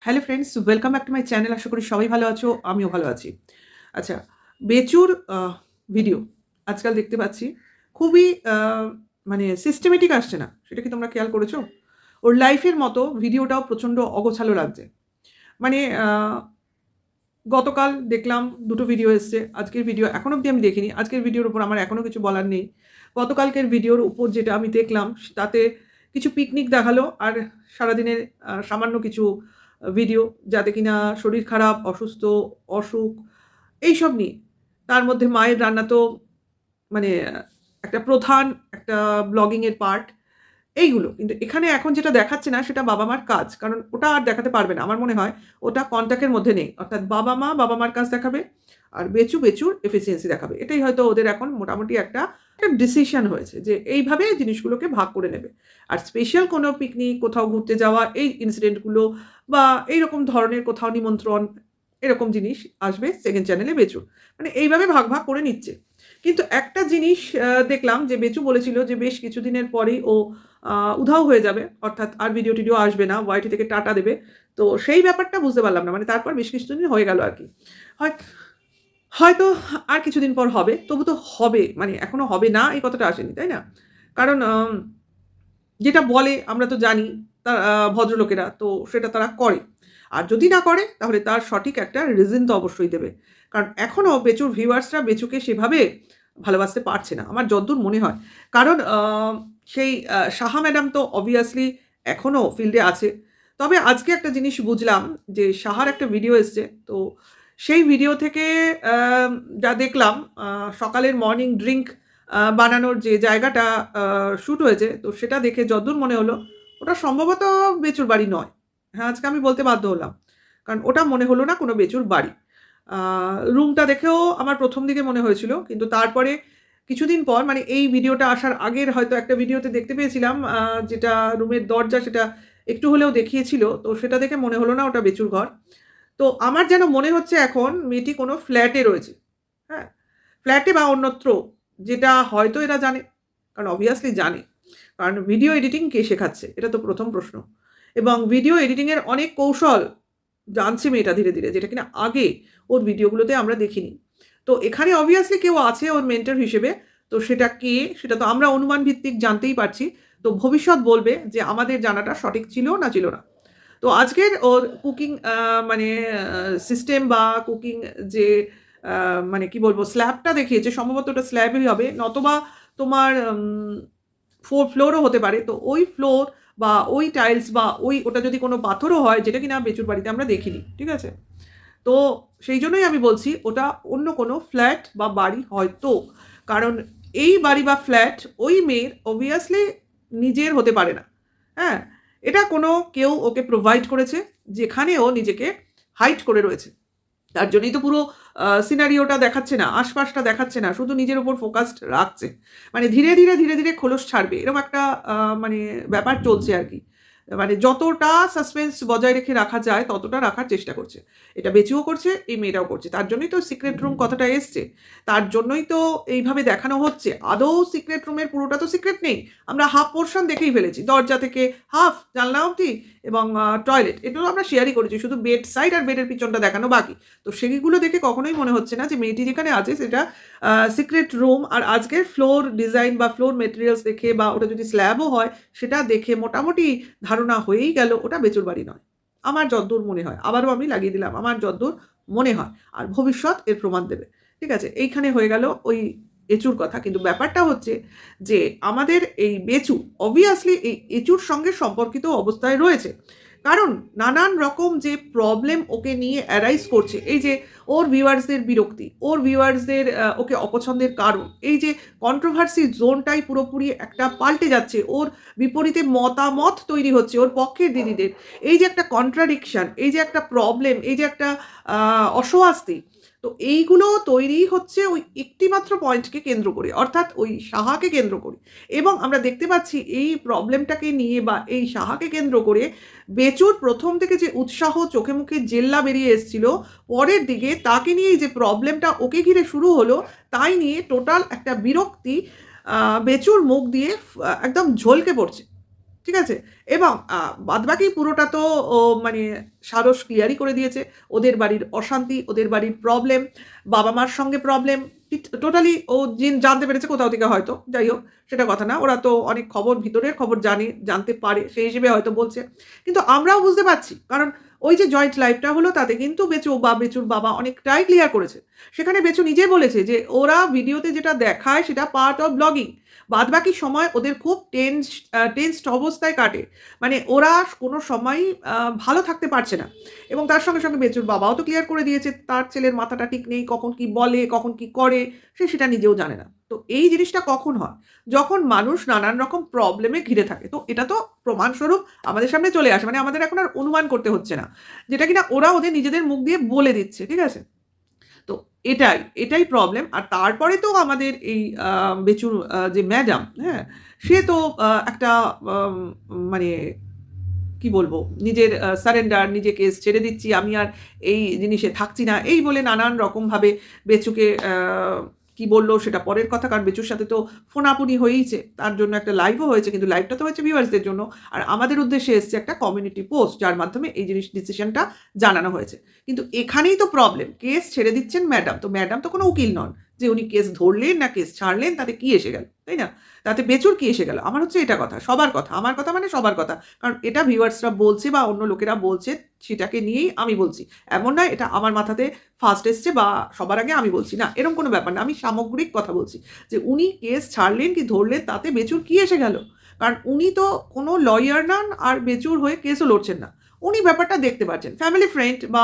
Hello friends, welcome back to my channel. আশা করি সবাই ভালো আছো, আমিও ভালো আছি। আচ্ছা, বেচুর ভিডিও আজকাল দেখতে পাচ্ছি খুবই মানে সিস্টেমেটিক আসছে না। সেটা কি তোমরা খেয়াল করেছো? ওর লাইফের মতো ভিডিওটাও প্রচণ্ড অগোছালো লাগছে। মানে গতকাল দেখলাম ২ টো ভিডিও এসছে। আজকের ভিডিও এখনো অব্দি আমি দেখিনি। আজকের ভিডিওর উপর আমার এখনো কিছু বলার নেই। গতকালকের ভিডিওর উপর যেটা আমি দেখলাম তাতে কিছু পিকনিক দেখালো আর সারাদিনের সামান্য কিছু ভিডিও যাতে কিনা শরীর খারাপ, অসুস্থ, অসুখ এইসব নিয়ে। তার মধ্যে মায়ের রান্না তো মানে একটা প্রধান একটা ব্লগিং এর পার্ট। এইগুলো। কিন্তু এখানে এখন যেটা দেখাচ্ছে না সেটা বাবা-মার কাজ। কারণ ওটা আর দেখাতে পারবে না। আমার মনে হয় ওটা কনট্যাক্ট এর মধ্যে নেই। অর্থাৎ বাবা-মা বাবা-মার কাজ দেখাবে আর বেচু বেচুর এফিসিয়েন্সি দেখাবে। এটাই হয়তো ওদের এখন মোটামুটি একটা ডিসিশন হয়েছে যে এইভাবে জিনিসগুলোকে ভাগ করে নেবে। আর স্পেশাল কোনো পিকনিক, কোথাও ঘুরতে যাওয়া এই ইনসিডেন্ট গুলো বা এইরকম ধরনের কোথাও নিমন্ত্রণ এরকম জিনিস আসবে 2nd চ্যানেলে বেচুর। মানে এইভাবে ভাগ করে নিচ্ছে। কিন্তু একটা জিনিস দেখলাম যে বেচু বলেছিল যে বেশ কিছুদিনের পরেই ও আ উধাও হয়ে যাবে। অর্থাৎ আর ভিডিও-টিডিও আসবে না। ওয়াইটি থেকে টাটা দেবে। তো সেই ব্যাপারটা বুঝতে পারলাম না। মানে তারপর বেশ কিছুদিন হয়ে গেল আরকি। হয়ত হয়তো আর কিছুদিন পর হবে। তবু তো হবে। মানে এখনো হবে না এই কথাটা আসেনি, তাই না? কারণ যেটা বলে আমরা তো জানি তা ভদ্রলোকেরা তো সেটা তারা করে। আর যদি না করে তাহলে তার সঠিক একটা রিজন তো অবশ্যই দেবে। কারণ এখনো বেচুর ভিউয়ার্সরা বেচুকে সেভাবে ভালোবাসতে পারছে না। আমার যদ্দূর মনে হয়। কারণ সেই সাহা ম্যাডাম তো obviously এখনো ফিল্ডে আছে। তবে আজকে একটা জিনিস বুঝলাম যে সাহার একটা ভিডিও এসছে। তো সেই ভিডিও থেকে আ যা দেখলাম সকালের মর্নিং ড্রিংক বানানোর যে জায়গাটা আ শুট হয়েছে, তো সেটা দেখে যদ্দূর মনে হলো, ওটা সম্ভবত বেচুর বাড়ি নয়। হ্যাঁ, আজকে আমি বলতে বাধ্য হলাম। কারণ ওটা মনে হলো না কোনো বেচুর বাড়ি। আ রুমটা দেখেও আমার ১ম দিকে মনে হয়েছিল। কিন্তু তারপরে কিছুদিন পর মানে এই ভিডিওটা আসার আগের হয়তো একটা ভিডিওতে দেখতে পেয়েছিলাম যেটা রুমের দরজা সেটা একটু হলেও দেখিয়েছিল। তো সেটা দেখে মনে হলো না ওটা বেচুর ঘর। তো আমার যেন মনে হচ্ছে এখন মেয়েটি কোনো ফ্ল্যাটে রয়েছে। হ্যাঁ? ফ্ল্যাটে বা অন্যত্র যেটা হয়তো এরা জানে। কারণ obviously জানে। কারণ ভিডিও এডিটিং কে শেখাচ্ছে? এটা তো ১ম প্রশ্ন। এবং ভিডিও এডিটিং এর অনেক কৌশল জানছে মেয়েটা ধীরে, ধীরে যেটা কিনা আগে ওর ভিডিওগুলোতে আমরা দেখিনি। তো এখানে obviously কেউ আছে ওর মেন্টর হিসেবে। তো সেটা কে? সেটা তো আমরা অনুমান ভিত্তিক জানতেই পারছি। তো ভবিষ্যৎ বলবে যে আমাদের জানাটা সঠিক ছিল না ছিল না। তো আজকের ওর কুকিং মানে সিস্টেম বা কুকিং যে আ মানে কি বলবো স্ল্যাবটা দেখিয়েছে সম্ভবত ওটা স্ল্যাবই হবে নতবা তোমার 4 ফ্লোরও হতে পারে। তো ওই ফ্লোর বা ওই টাইলস বা ওটা যদি কোনো পাথরও হয় যেটা কিনা বেচুর বাড়িতে আমরা দেখিনি। ঠিক আছে? তো সেই জন্যই আমি বলছি ওটা অন্য কোনো ফ্ল্যাট বা বাড়ি হয়তো। কারণ এই বাড়ি বা ফ্ল্যাট ওই মেয়ের obviously নিজের হতে পারে না। হ্যাঁ? এটা কোনো কেউ ওকে প্রোভাইড করেছে যেখানে ও নিজেকে হাইড করে রয়েছে। তার জন্যই তো পুরো সিনারিওটা দেখাচ্ছে না, আশপাশটা দেখাচ্ছে না। শুধু নিজের উপর ফোকাসড রাখছে। মানে ধীরে ধীরে খোলস ছাড়বে। এরকম একটা আ মানে ব্যাপার চলছে আরকি। মানে যতটা সাসপেন্স বজায় রেখে রাখা যায় ততটা রাখার চেষ্টা করছে। এটা বেচুও করছে, এই মেয়েটাও করছে। তার জন্যই তো সিক্রেট রুম কথাটা এসছে। তার জন্যই তো এইভাবে দেখানো হচ্ছে। আদৌ সিক্রেট রুমের পুরোটা তো সিক্রেট নেই। আমরা হাফ পোরশন দেখেই ফেলেছি। দরজা থেকে হাফ জানলা অবধি এবং টয়লেট এটাও আমরা শেয়ারই করেছি। শুধু বেড সাইড আর বেডের পিছনটা দেখানো বাকি। তো সেগুলো দেখে কখনোই মনে হচ্ছে না যে মেয়েটি যেখানে আছে সেটা সিক্রেট রুম আর আজকের ফ্লোর ডিজাইন বা ফ্লোর মেটেরিয়ালস দেখে বা ওটা যদি স্ল্যাবও হয় সেটা দেখে মোটামুটি ধারণা হয়েই গেল ওটা বেচুর বাড়ি নয়। আমার যদ্দূর মনে হয়। আবারও আমি লাগিয়ে দিলাম। আমার যদ্দূর মনে হয়। আর ভবিষ্যৎ এর প্রমাণ দেবে। ঠিক আছে? এইখানে হয়ে গেল ওই এঁচুর কথা। কিন্তু ব্যাপারটা হচ্ছে যে আমাদের এই বেচু obviously এই এঁচুর সঙ্গে সম্পর্কিত অবস্থায় রয়েছে। কারণ নানান রকম যে প্রবলেম ওকে নিয়ে অ্যারাইজ করছে, এই যে ওর ভিউয়ার্সদের বিরক্তি, ওর ভিউয়ার্সদের ওকে অপছন্দের কারণ, এই যে কন্ট্রোভার্সি জোনটাই পুরোপুরি একটা পাল্টে যাচ্ছে, ওর বিপরীতে মতামত তৈরি হচ্ছে ওর পক্ষের দিদিদের। এই যে একটা কন্ট্রাডিকশন, এই যে একটা প্রবলেম, এই যে একটা অস্বস্তি, তো এইগুলো তৈরি হচ্ছে ওই একটিমাত্র পয়েন্টকে কেন্দ্র করে, অর্থাৎ ওই সাহাকে কেন্দ্র করে। এবং আমরা দেখতে পাচ্ছি এই প্রবলেমটাকে নিয়ে বা এই সাহাকে কেন্দ্র করে বেচুর ১ম থেকে যে উৎসাহ, চোখে মুখে জেল্লা বেরিয়ে এসছিল, পরের দিকে তাকে নিয়েই যে প্রবলেমটা ওকে ঘিরে শুরু হলো, তাই নিয়ে টোটাল একটা বিরক্তি বেচুর মুখ দিয়ে একদম ঝলকে পড়ছে। ঠিক আছে? এবং বাদবাকি পুরোটা তো ও মানে সারস ক্লিয়ারই করে দিয়েছে। ওদের বাড়ির অশান্তি, ওদের বাড়ির প্রবলেম, বাবা-মার সঙ্গে প্রবলেম, টোটালি ও জানতে পেরেছে কোথাও থেকে হয়তো। যাই হোক, সেটা কথা না। ওরা তো অনেক খবর, ভিতরের খবর জানতে পারে। সেই হিসেবে হয়তো বলছে। কিন্তু আমরাও বুঝতে পারছি। কারণ ওই যে জয়েন্ট লাইফটা হলো তাতে কিন্তু বেচুর বাবা অনেকটাই ক্লিয়ার করেছে। সেখানে বেচু নিজে বলেছে যে ওরা ভিডিওতে যেটা দেখায় সেটা পার্ট অফ ব্লগিং। বাদবাকি সময় ওদের খুব টেন্সড অবস্থায় কাটে। মানে ওরা কোনো সময়ই ভালো থাকতে পারছে না। এবং তার সঙ্গে, সঙ্গে বেচুর বাবাও তো ক্লিয়ার করে দিয়েছে তার ছেলের মাথাটা ঠিক নেই, কখন কি বলে, কখন কি করে সে সেটা নিজেও জানে না। তো এই জিনিসটা কখন হয়? যখন মানুষ নানান রকম প্রবলেমে ঘিরে থাকে। তো এটা তো প্রমাণস্বরূপ আমাদের সামনে চলে আসে। মানে আমাদের এখন আর অনুমান করতে হচ্ছে না। যেটা কিনা ওরা ওদের নিজেদের মুখ দিয়ে বলে দিচ্ছে। ঠিক আছে? তো এটাই প্রবলেম। আর তারপরে তো আমাদের এই বেচুর যে ম্যাডাম, হ্যাঁ? সে তো একটা আম মানে কি বলবো? নিজের সারেন্ডার, নিজে কেস ছেড়ে দিচ্ছি, আমি আর এই জিনিসে থাকছি না। এই বলে নানান রকমভাবে বেচুকে কি বলল সেটা পরের কথা। কারণ বেচুর সাথে তো ফোনাফুনি হয়েইছে। তার জন্য একটা লাইভও হয়েছে। কিন্তু লাইভটা তো হয়েছে ভিউয়ার্সদের জন্য। আর আমাদের উদ্দেশ্যে এসছে একটা কমিউনিটি পোস্ট যার মাধ্যমে এই ডিসিশনটা জানানো হয়েছে। কিন্তু এখানেই তো প্রবলেম। কেস ছেড়ে দিচ্ছেন ম্যাডাম। তো ম্যাডাম তো কোনো উকিল নন যে উনি কেস ধরলেন না কেস ছাড়লেন তাতে কি এসে গেল? তাই না? তাতে বেচুর কি এসে গেল? আমার হচ্ছে এটা কথা, সবার কথা। আমার কথা মানে সবার কথা। কারণ এটা ভিউয়ার্সরা বলছে বা অন্য লোকেরা বলছে সেটাকে নিয়েই আমি বলছি। এমন নয় এটা আমার মাথাতে ফার্স্ট এসছে বা সবার আগে আমি বলছি। না, এরকম কোনো ব্যাপার না। আমি সামগ্রিক কথা বলছি। যে উনি কেস ছাড়লেন কি ধরলেন তাতে বেচুর কি এসে গেল? কারণ উনি তো কোনো লয়ার নন আর বেচুর হয়ে কেসও লড়ছেন না। উনি ব্যাপারটা দেখতে পাচ্ছেন। ফ্যামিলি ফ্রেন্ড বা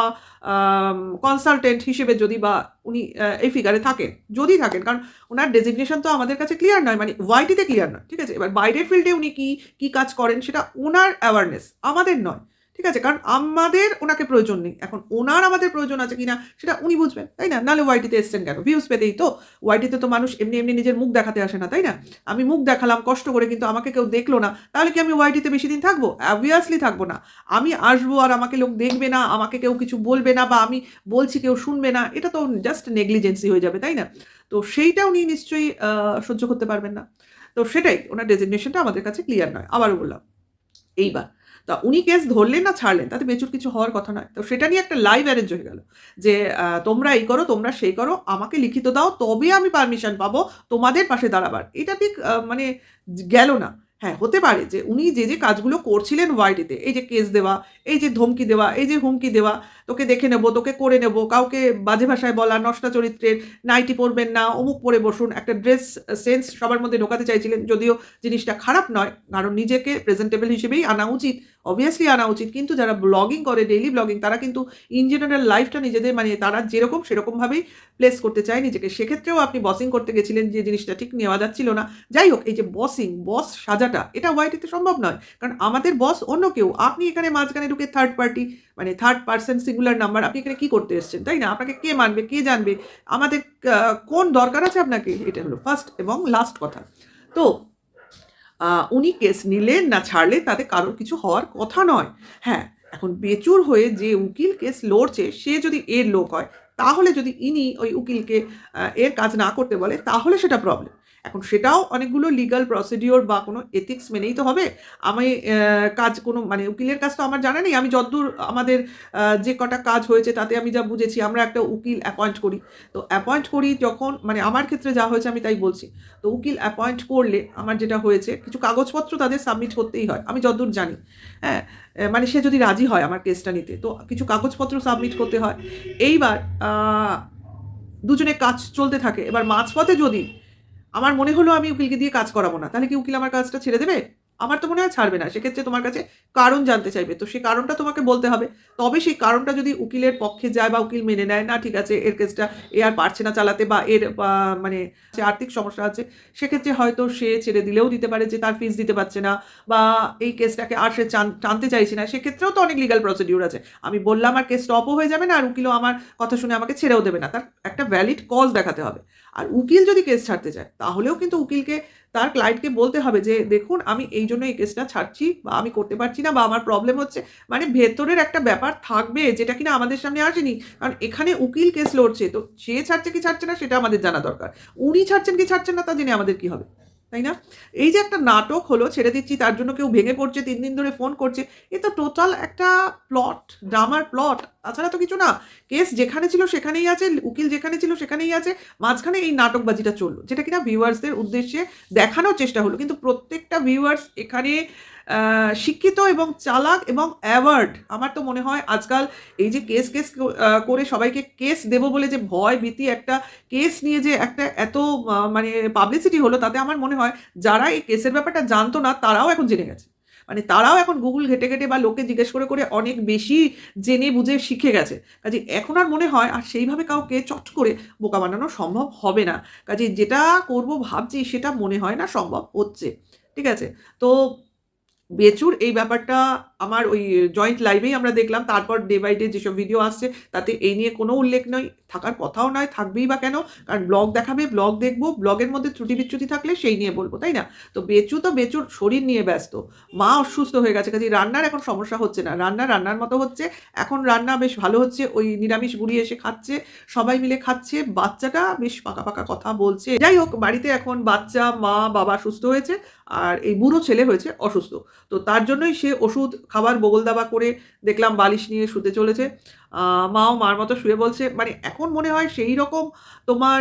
কনসালটেন্ট হিসেবে যদি বা উনি এই ফিগারে থাকেন, যদি থাকেন, কারণ উনার ডেজিগনেশন তো আমাদের কাছে ক্লিয়ার নয়, মানে ওয়াইটিতে ক্লিয়ার নয়। ঠিক আছে? এবার বাইরের ফিল্ডে উনি কি কাজ করেন সেটা উনার অ্যাওয়ারনেস, আমাদের নয়। ঠিক আছে? কারণ আমাদের ওনাকে প্রয়োজন নেই। এখন ওনার আমাদের প্রয়োজন আছে কিনা সেটা উনি বুঝবেন, তাই না? নাহলে ওয়াইটিতে এসছেন কেন? ভিউজ পেতেই তো। ওয়াইটিতে তো মানুষ এমনি নিজের মুখ দেখাতে আসে না, তাই না? আমি মুখ দেখালাম কষ্ট করে, কিন্তু আমাকে কেউ দেখলো না। তাহলে কি আমি ওয়াইটিতে বেশি দিন থাকবো? অবভিয়াসলি থাকবো না। আমি আসবো আর আমাকে লোক দেখবে না, আমাকে কেউ কিছু বলবে না বা আমি বলছি কেউ শুনবে না। এটা তো জাস্ট নেগলিজেন্সি হয়ে যাবে, তাই না? তো সেইটা উনি নিশ্চয়ই সহ্য করতে পারবেন না। তো সেটাই ওনার ডেজিগনেশনটা আমাদের কাছে ক্লিয়ার নয়। আবারও বললাম। এইবার তা উনি কেস ধরলেন না ছাড়লেন তাতে বেচুর কিছু হওয়ার কথা নয়। তো সেটা নিয়ে একটা লাইভ অ্যারেঞ্জ হয়ে গেল যে তোমরা এই করো, তোমরা সেই করো, আমাকে লিখিত দাও তবে আমি পারমিশন পাবো তোমাদের পাশে দাঁড়াবার। এটা ঠিক মানে গেল না। হ্যাঁ, হতে পারে যে উনি যে কাজগুলো করছিলেন ওয়াইটিতে, এই যে কেস দেওয়া, এই যে ধমকি দেওয়া, এই যে হুমকি দেওয়া, তোকে দেখে নেবো, তোকে করে নেবো, কাউকে বাজে ভাষায় বলা, নষ্টা চরিত্রের, নাইটি পরবেন না, অমুক পরে বসুন, একটা ড্রেস সেন্স সবার মধ্যে ঢোকাতে চাইছিলেন। যদিও জিনিসটা খারাপ নয়, কারণ নিজেকে প্রেজেন্টেবল হিসেবেই আনা উচিত, অবভিয়াসলি আনা উচিত। কিন্তু যারা ব্লগিং করে, ডেইলি ব্লগিং, তারা কিন্তু ইন জেনারেল লাইফটা নিজেদের মানে তারা যেরকম সেরকমভাবেই প্লেস করতে চায় নিজেকে। সেক্ষেত্রেও আপনি বসিং করতে গেছিলেন, যে জিনিসটা ঠিক নেওয়া যাচ্ছিল না। যাই হোক, এই যে বস সাজাটা, এটা ওয়াইটিতে সম্ভব নয়। কারণ আমাদের বস অন্য কেউ। আপনি এখানে মাঝখানে ঢুকে থার্ড পার্টি, মানে থার্ড পার্সন সিঙ্গুলার নাম্বার, আপনি এখানে কি করতে এসেছেন, তাই না? আপনাকে কে মানবে, কে জানবে? আমাদের কোন দরকার আছে আপনাকে? এটা হলো ফার্স্ট এবং লাস্ট কথা। তো উনি কেস নিলেন না ছাড়লেন তাতে কারোর কিছু হওয়ার কথা নয়। হ্যাঁ, এখন বেচুর হয়ে যে উকিল কেস লড়ছে সে যদি এর লোক হয়, তাহলে যদি ইনি ওই উকিলকে এর কাজ না করতে বলে তাহলে সেটা প্রবলেম। এখন সেটাও অনেকগুলো লিগাল প্রসিডিওর বা কোনো এথিক্স মেনেই তো হবে। আমি কাজ কোনো মানে উকিলের কাজ তো আমার জানা নেই। আমি যতদূর আমাদের যে কটা কাজ হয়েছে তাতে আমি যা বুঝেছি, আমরা একটা উকিল অ্যাপয়েন্ট করি। তো অ্যাপয়েন্ট করি যখন, মানে আমার ক্ষেত্রে যা হয়েছে আমি তাই বলছি। তো উকিল অ্যাপয়েন্ট করলে আমার যেটা হয়েছে, কিছু কাগজপত্র তাদের সাবমিট করতেই হয়, আমি যতদূর জানি। হ্যাঁ, মানে সে যদি রাজি হয় আমার কেসটা নিতে, তো কিছু কাগজপত্র সাবমিট করতে হয়। এইবার দুজনে কাজ চলতে থাকে। এবার মাঝপথে যদি আমার মনে হলো আমি উকিলকে দিয়ে কাজ করাবো না, তাহলে কি উকিল আমার কাজটা ছেড়ে দেবে? আমার তো মনে হয় ছাড়বে না। সেক্ষেত্রে তোমার কাছে কারণ জানতে চাইবে। তো সেই কারণটা তোমাকে বলতে হবে। তবে সেই কারণটা যদি উকিলের পক্ষে যায় বা উকিল মেনে নেয়, না ঠিক আছে এর কেসটা এ আর পারছে না চালাতে বা এর মানে যে আর্থিক সমস্যা আছে, সেক্ষেত্রে হয়তো সে ছেড়ে দিলেও দিতে পারে যে তার ফিস দিতে পারছে না বা এই কেসটাকে আর সে টানতে চাইছে না। সেক্ষেত্রেও তো অনেক লিগাল প্রসিডিউর আছে। আমি বললাম আর কেস স্টপও হয়ে যাবে না, আর উকিলও আমার কথা শুনে আমাকে ছেড়েও দেবে না। তার একটা ভ্যালিড কজ দেখাতে হবে। আর উকিল যদি কেস ছাড়তে চায়, তাহলেও কিন্তু উকিলকে তার ক্লায়েন্টকে বলতে হবে যে দেখুন আমি এই জন্য এই কেসটা ছাড়ছি বা আমি করতে পারছি না বা আমার প্রবলেম হচ্ছে। মানে ভেতরের একটা ব্যাপার থাকবে যেটা কিনা আমাদের সামনে আসেনি। কারণ এখানে উকিল কেস লড়ছে, তো সে ছাড়ছে কি ছাড়ছে না সেটা আমাদের জানা দরকার। উনি ছাড়ছেন কি ছাড়ছেন না তা জেনে আমাদের কি হবে? তাই না? এই যে একটা নাটক হলো, ছেড়ে দিচ্ছি তার জন্য কেউ ভেঙে পড়ছে, ৩ দিন ধরে ফোন করছে। এ তো টোটাল একটা প্লট, ড্রামার প্লট। তাছাড়া তো কিছু না। কেস যেখানে ছিল সেখানেই আছে, উকিল যেখানে ছিল সেখানেই আছে। মাঝখানে এই নাটকবাজিটা চলল। যেটা কিনা ভিউয়ার্সদের উদ্দেশ্যে দেখানোর চেষ্টা হলো। কিন্তু প্রত্যেকটা ভিউয়ার্স এখানে শিক্ষিত এবং চালাক এবং অ্যাওয়ার্ড। আমার তো মনে হয় আজকাল এই যে কেস করে সবাইকে কেস দেবো বলে যে ভয় ভীতি, একটা কেস নিয়ে যে একটা এত মানে পাবলিসিটি হলো, তাতে আমার মনে হয় যারা এই কেসের ব্যাপারটা জানতো না তারাও এখন জেনে গেছে। মানে তারাও এখন গুগল ঘেঁটে বা লোককে জিজ্ঞেস করে অনেক বেশি জেনে বুঝে শিখে গেছে। কাজেই এখন আর মনে হয় আর সেইভাবে কাউকে চট করে বোকা বানানো সম্ভব হবে না। কাজেই যেটা করব ভাবছি সেটা মনে হয় না সম্ভব হচ্ছে। ঠিক আছে? তো বেচুর এই ব্যাপারটা আমার ওই জয়েন্ট লাইভেই আমরা দেখলাম। তারপর ডে বাই ডে যেসব ভিডিও আসছে তাতে এই নিয়ে কোনো উল্লেখ নয়, থাকার কথাও নয়, থাকবেই বা কেন? কারণ ব্লগ দেখাবে, ব্লগ দেখব, ব্লগের মধ্যে ত্রুটি বিচ্যুতি থাকলে সেই নিয়ে বলব, তাই না? তো বেচুর শরীর নিয়ে ব্যস্ত, মা অসুস্থ হয়ে গেছে, কাজেই রান্নার এখন সমস্যা হচ্ছে না, রান্নার মতো হচ্ছে। এখন রান্না বেশ ভালো হচ্ছে, ওই নিরামিষ বুড়ি এসে খাচ্ছে, সবাই মিলে খাচ্ছে, বাচ্চাটা বেশ পাকা পাকা কথা বলছে। যাই হোক, বাড়িতে এখন বাচ্চা, মা, বাবা সুস্থ হয়েছে, আর এই বুড়ো ছেলে হয়েছে অসুস্থ। তো তার জন্যই সে ওষুধ খাবার বগল দাবা করে দেখলাম বালিশ নিয়ে শুতে চলেছে। মাও মার মতো শুয়ে বলছে। মানে এখন মনে হয় সেই রকম তোমার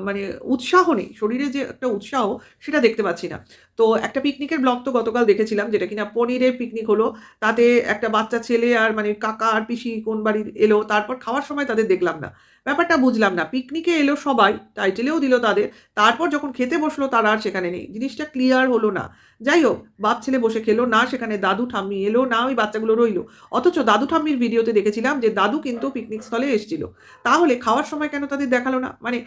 মানে উৎসাহ নেই, শরীরে যে একটা উৎসাহ সেটা দেখতে পাচ্ছি না। তো একটা পিকনিকের ব্লগ তো গতকাল দেখেছিলাম, যেটা কিনা পনিরের পিকনিক হলো। তাতে একটা বাচ্চা ছেলে আর মানে কাকা আর পিসি কোন বাড়ির এলো, তারপর খাওয়ার সময় তাদের দেখলাম না। ব্যাপারটা বুঝলাম না, পিকনিকে এলো সবাই, টাইটেলেও দিল তাদের, তারপর যখন খেতে বসলো তারা আর সেখানে নেই, জিনিসটা ক্লিয়ার হলো না। যাই হোক, বাপ ছেলে বসে খেলো না, সেখানে দাদু ঠাম্মি এলো না, ওই বাচ্চাগুলো রইলো। অথচ দাদু ঠাম্মির ভিডিওতে দেখেছিলাম যে দাদু কিন্তু পিকনিক স্থলে এসেছিল। তাহলে খাওয়ার সময় কেন তাদের দেখালো না? মানে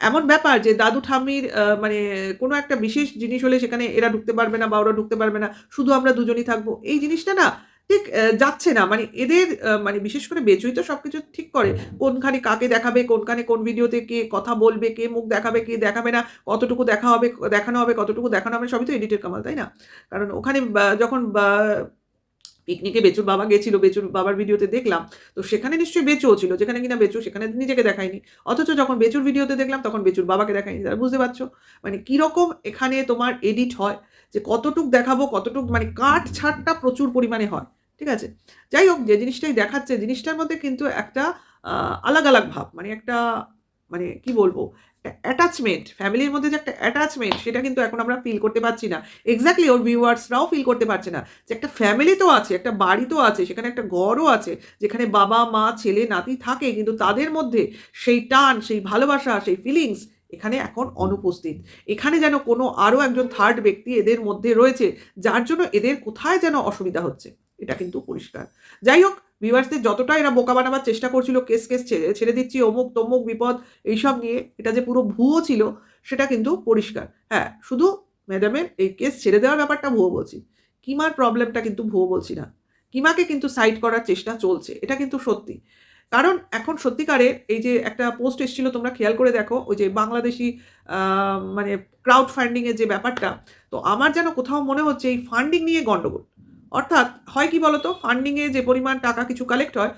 এমন ব্যাপার যে দাদু ঠাম্মির মানে কোনো একটা বিশেষ জিনিস হলে সেখানে এরা ঢুকতে পারবে না বা ওরা ঢুকতে পারবে না, শুধু আমরা দুজনই থাকবো, এই জিনিসটা না ঠিক যাচ্ছে না। মানে এদের মানে বিশেষ করে বেচুই তো সবকিছু ঠিক করে, কোনখানে কাকে দেখাবে, কোনখানে কোন ভিডিওতে কে কথা বলবে, কে মুখ দেখাবে, কে দেখাবে না, কতটুকু দেখানো হবে, কতটুকু দেখানো হবে, সবই তো এডিটের কামাল, তাই না? কারণ ওখানে যখন পিকনিকে বেচুর বাবা গেছিল, বেচুর বাবার ভিডিওতে দেখলাম, তো সেখানে নিশ্চয়ই বেচুও ছিল, যেখানে কিনা বেচু সেখানে নিজেকে দেখায়নি। অথচ যখন বেচুর ভিডিওতে দেখলাম তখন বেচুর বাবাকে দেখায়নি। তাহলে বুঝতে পারছো মানে কিরকম এখানে তোমার এডিট হয়, যে কতটুক দেখাবো, কতটুক মানে কাটছাঁটটা প্রচুর পরিমাণে হয়। ঠিক আছে? যাই হোক, যে জিনিসটাই দেখাচ্ছে জিনিসটার মধ্যে কিন্তু একটা আলাগ ভাব, মানে একটা মানে কি বলবো, অ্যাটাচমেন্ট, ফ্যামিলির মধ্যে যে একটা অ্যাটাচমেন্ট, সেটা কিন্তু এখন আমরা ফিল করতে পারছি না। এক্স্যাক্টলি ওর ভিউয়ার্সরাও ফিল করতে পারছে না যে একটা ফ্যামিলি তো আছে, একটা বাড়ি তো আছে, সেখানে একটা ঘরও আছে, যেখানে বাবা মা ছেলে নাতি থাকে, কিন্তু তাদের মধ্যে সেই টান, সেই ভালোবাসা, সেই ফিলিংস এখানে এখন অনুপস্থিত। এখানে যেন কোনো আরও একজন থার্ড ব্যক্তি এদের মধ্যে রয়েছে, যার জন্য এদের কোথায় যেন অসুবিধা হচ্ছে, এটা কিন্তু পরিষ্কার। যাই হোক, ভিউয়ার্সদের যতটা এরা বোকা বানাবার চেষ্টা করছিল, কেস ছেড়ে দিচ্ছি, অমুক তমুক বিপদ এইসব নিয়ে, এটা যে পুরো ভুয়ো ছিল সেটা কিন্তু পরিষ্কার। হ্যাঁ, শুধু ম্যাডামের এই কেস ছেড়ে দেওয়ার ব্যাপারটা ভুয়ো বলছি, কিমার প্রবলেমটা কিন্তু ভুয়ো বলছি না। কিমাকে কিন্তু সাইড করার চেষ্টা চলছে, এটা কিন্তু সত্যি। কারণ এখন সত্যিকারের এই যে একটা পোস্ট এসেছিল, তোমরা খেয়াল করে দেখো, ওই যে বাংলাদেশি মানে ক্রাউড ফান্ডিংয়ের যে ব্যাপারটা, তো আমার যেন কোথাও মনে হচ্ছে এই ফান্ডিং নিয়ে গণ্ডগোল। অর্থাৎ হয় কি বলতো, ফান্ডিংয়ে যে পরিমাণ টাকা কিছু কালেক্ট হয়,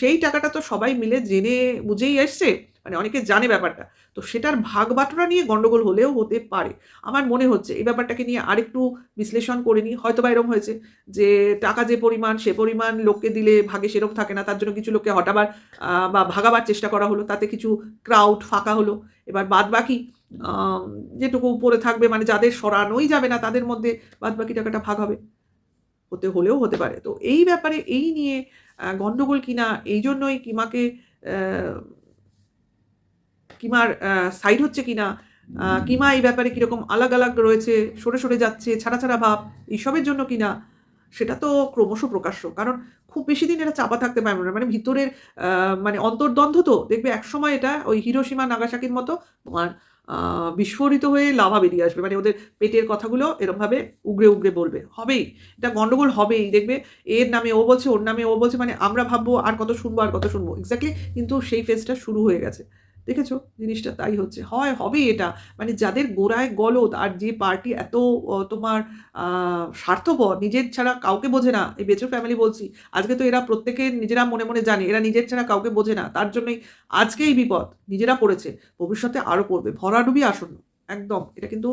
সেই টাকাটা তো সবাই মিলে জেনে বুঝেই এসছে, মানে অনেকে জানে ব্যাপারটা। তো সেটার ভাগ বাটোয়ারা নিয়ে গণ্ডগোল হলেও হতে পারে। আমার মনে হচ্ছে এই ব্যাপারটাকে নিয়ে আরেকটু বিশ্লেষণ করে নিই। হয়তোবা এরকম হয়েছে যে টাকা যে পরিমাণ, সে পরিমাণ লোককে দিলে ভাগে সেরকম থাকে না, তার জন্য কিছু লোককে হটাবার বা ভাগাবার চেষ্টা করা হলো, তাতে কিছু ক্রাউড ফাঁকা হলো। এবার বাদবাকি যেটুকু পড়ে থাকবে, মানে যাদের সরানোই যাবে না তাদের মধ্যে বাদবাকি টাকাটা ভাগ হবে, হলেও হতে পারে। তো এই ব্যাপারে এই নিয়ে গন্ডগোল কিনা, এই জন্যই কিমাকে কিমার সাইড হচ্ছে কিনা, কিমা এই ব্যাপারে কীরকম আলাগ রয়েছে, সরে যাচ্ছে, ছাড়া ভাব, এইসবের জন্য কিনা, সেটা তো ক্রমশ প্রকাশ্য। কারণ খুব বেশি দিন এটা চাপা থাকতে পারবে না, মানে ভিতরের মানে অন্তর্দ্বন্দ্ব তো দেখবে একসময় এটা ওই হিরোশিমা নাগাসাকির মতো তোমার বিস্ফোরিত হয়ে লাভা বেরিয়ে আসবে। মানে ওদের পেটের কথাগুলো এরমভাবে উগড়ে বলবে, হবেই, এটা গন্ডগোল হবেই। দেখবে এর নামে ও বলছে, ওর নামে ও বলছে, মানে আমরা ভাববো আর কত শুনবো এক্স্যাক্টলি, কিন্তু সেই ফেজটা শুরু হয়ে গেছে। দেখেছো জিনিসটা তাই হচ্ছে, হবেই এটা। মানে যাদের গোড়ায় গলদ, আর যে পার্টি এত তোমার স্বার্থপর, নিজের ছাড়া কাউকে বোঝে না, এই বেচু ফ্যামিলি বলছি, আজকে তো এরা প্রত্যেকে নিজেরা মনে জানে এরা নিজের ছাড়া কাউকে বোঝে না, তার জন্যই আজকে এই বিপদ নিজেরা পড়েছে, ভবিষ্যতে আরও পড়বে, ভরাডুবি আসন্ন। একদম এটা কিন্তু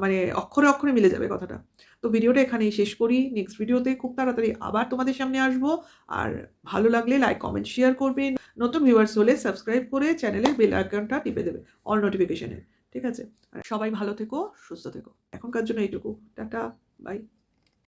মানে অক্ষরে অক্ষরে মিলে যাবে কথাটা। তো ভিডিওটা এখানেই শেষ করি। নেক্সট ভিডিওতে খুব তাড়াতাড়ি আবার তোমাদের সামনে আসবো। আর ভালো লাগলে লাইক, কমেন্ট, শেয়ার করবে। নতুন ভিউয়ার্স হলে সাবস্ক্রাইব করে চ্যানেলের বেল আইকনটা টিপে দেবে অল নোটিফিকেশনে। ঠিক আছে? আর সবাই ভালো থেকো, সুস্থ থেকো। এখনকার জন্য এইটুকু। Tata, by.